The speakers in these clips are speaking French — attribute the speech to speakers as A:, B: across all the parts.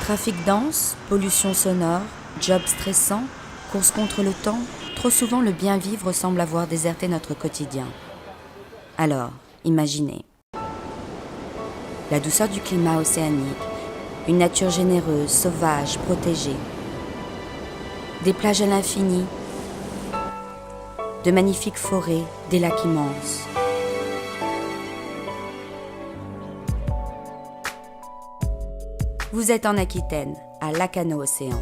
A: Trafic dense, pollution sonore, job stressant, course contre le temps, trop souvent le bien-vivre semble avoir déserté notre quotidien. Alors, imaginez. La douceur du climat océanique, une nature généreuse, sauvage, protégée. Des plages à l'infini, de magnifiques forêts, des lacs immenses. Vous êtes en Aquitaine, à Lacanau-Océan,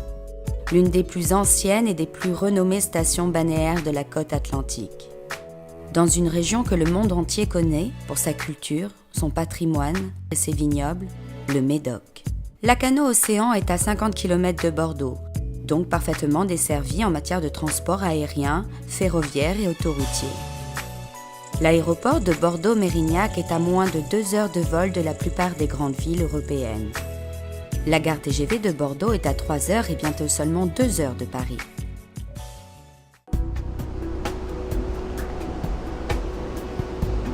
A: l'une des plus anciennes et des plus renommées stations balnéaires de la côte atlantique. Dans une région que le monde entier connaît pour sa culture, son patrimoine et ses vignobles, le Médoc. Lacanau-Océan est à 50 km de Bordeaux, donc parfaitement desservi en matière de transport aérien, ferroviaire et autoroutier. L'aéroport de Bordeaux-Mérignac est à moins de 2 heures de vol de la plupart des grandes villes européennes. La gare TGV de Bordeaux est à 3 heures et bientôt seulement 2 heures de Paris.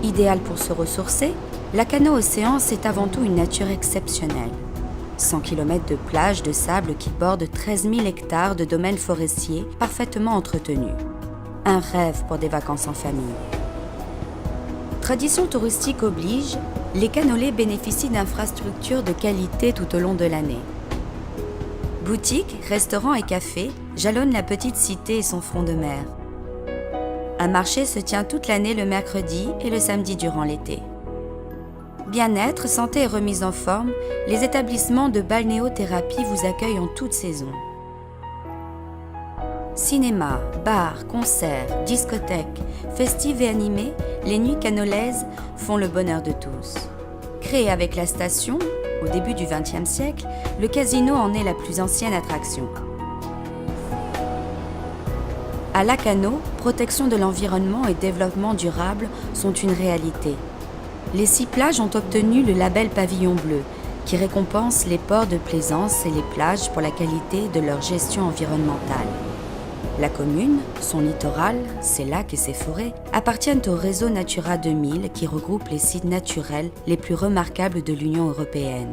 A: Idéal pour se ressourcer, Lacanau-Océan, c'est avant tout une nature exceptionnelle. 100 km de plages de sable qui bordent 13 000 hectares de domaines forestiers parfaitement entretenus. Un rêve pour des vacances en famille. Tradition touristique oblige, les canolés bénéficient d'infrastructures de qualité tout au long de l'année. Boutiques, restaurants et cafés jalonnent la petite cité et son front de mer. Un marché se tient toute l'année le mercredi et le samedi durant l'été. Bien-être, santé et remise en forme, les établissements de balnéothérapie vous accueillent en toute saison. Cinéma, bars, concerts, discothèques, festives et animés, les nuits canolaises font le bonheur de tous. Créé avec la station, au début du XXe siècle, le casino en est la plus ancienne attraction. À Lacanau, protection de l'environnement et développement durable sont une réalité. Les 6 plages ont obtenu le label Pavillon Bleu, qui récompense les ports de plaisance et les plages pour la qualité de leur gestion environnementale. La commune, son littoral, ses lacs et ses forêts appartiennent au réseau Natura 2000 qui regroupe les sites naturels les plus remarquables de l'Union européenne.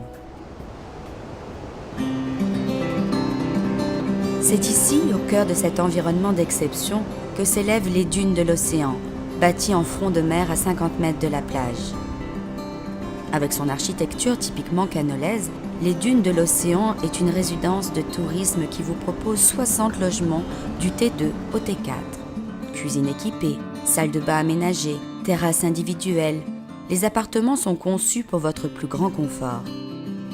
A: C'est ici, au cœur de cet environnement d'exception, que s'élèvent les dunes de l'océan, bâties en front de mer à 50 mètres de la plage. Avec son architecture typiquement canolaise, les dunes de l'océan est une résidence de tourisme qui vous propose 60 logements du T2 au T4. Cuisine équipée, salle de bain aménagée, terrasse individuelle. Les appartements sont conçus pour votre plus grand confort.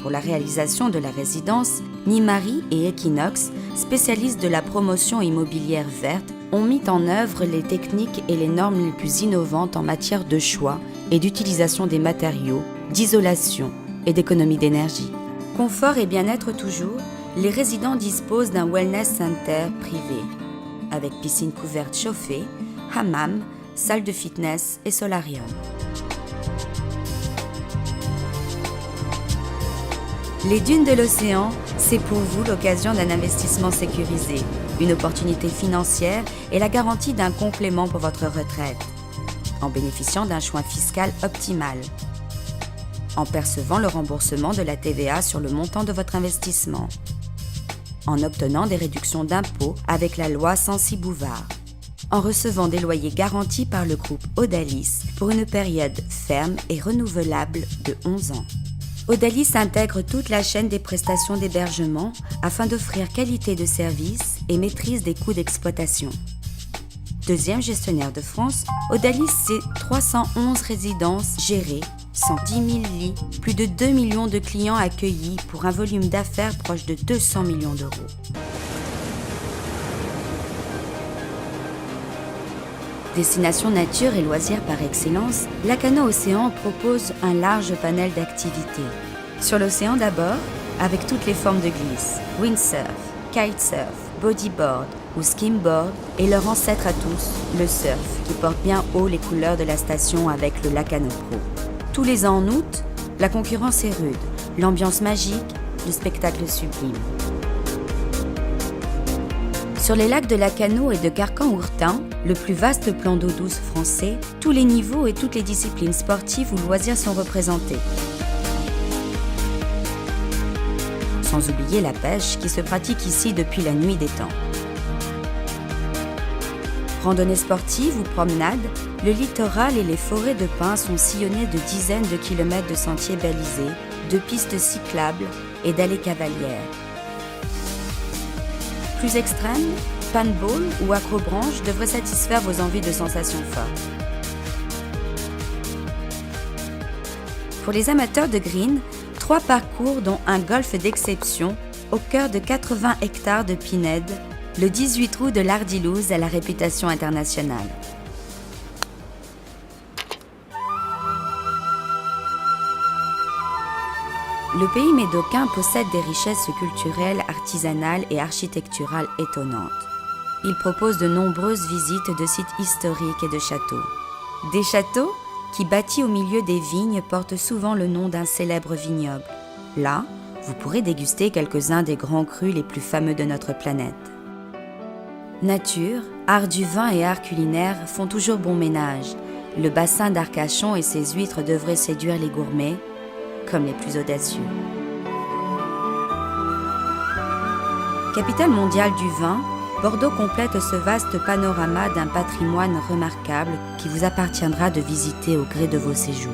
A: Pour la réalisation de la résidence, Nimari et Equinox, spécialistes de la promotion immobilière verte, ont mis en œuvre les techniques et les normes les plus innovantes en matière de choix et d'utilisation des matériaux, d'isolation et d'économie d'énergie. Confort et bien-être toujours, les résidents disposent d'un wellness center privé, avec piscine couverte chauffée, hammam, salle de fitness et solarium. Les dunes de l'océan, c'est pour vous l'occasion d'un investissement sécurisé, une opportunité financière et la garantie d'un complément pour votre retraite, en bénéficiant d'un choix fiscal optimal, en percevant le remboursement de la TVA sur le montant de votre investissement, en obtenant des réductions d'impôts avec la loi Censi-Bouvard, en recevant des loyers garantis par le groupe Odalis pour une période ferme et renouvelable de 11 ans. Odalis intègre toute la chaîne des prestations d'hébergement afin d'offrir qualité de service et maîtrise des coûts d'exploitation. Deuxième gestionnaire de France, Odalis, c'est 311 résidences gérées, 110 000 lits, plus de 2 millions de clients accueillis pour un volume d'affaires proche de 200 millions d'euros. Destination nature et loisirs par excellence, Lacanau-Océan propose un large panel d'activités. Sur l'océan d'abord, avec toutes les formes de glisse, windsurf, kitesurf, bodyboard ou skimboard et leur ancêtre à tous, le surf, qui porte bien haut les couleurs de la station avec le Lacanau Pro. Tous les ans en août, la concurrence est rude, l'ambiance magique, le spectacle sublime. Sur les lacs de Lacanau et de Carcan-Ourtin, le plus vaste plan d'eau douce français, tous les niveaux et toutes les disciplines sportives ou loisirs sont représentés. Sans oublier la pêche qui se pratique ici depuis la nuit des temps. Randonnée sportive ou promenade, le littoral et les forêts de pins sont sillonnés de dizaines de kilomètres de sentiers balisés, de pistes cyclables et d'allées cavalières. Plus extrême, paintball ou acrobranche devraient satisfaire vos envies de sensations fortes. Pour les amateurs de green, 3 parcours dont un golf d'exception au cœur de 80 hectares de pinèdes, le 18 trous de l'Ardilouse a la réputation internationale. Le pays médocain possède des richesses culturelles, artisanales et architecturales étonnantes. Il propose de nombreuses visites de sites historiques et de châteaux. Des châteaux qui, bâtis au milieu des vignes, portent souvent le nom d'un célèbre vignoble. Là, vous pourrez déguster quelques-uns des grands crus les plus fameux de notre planète. Nature, art du vin et art culinaire font toujours bon ménage. Le bassin d'Arcachon et ses huîtres devraient séduire les gourmets, comme les plus audacieux. Capitale mondiale du vin, Bordeaux complète ce vaste panorama d'un patrimoine remarquable qui vous appartiendra de visiter au gré de vos séjours.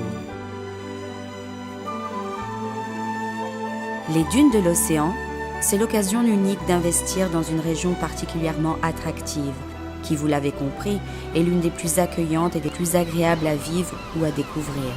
A: Les dunes de l'océan, c'est l'occasion unique d'investir dans une région particulièrement attractive, qui, vous l'avez compris, est l'une des plus accueillantes et des plus agréables à vivre ou à découvrir.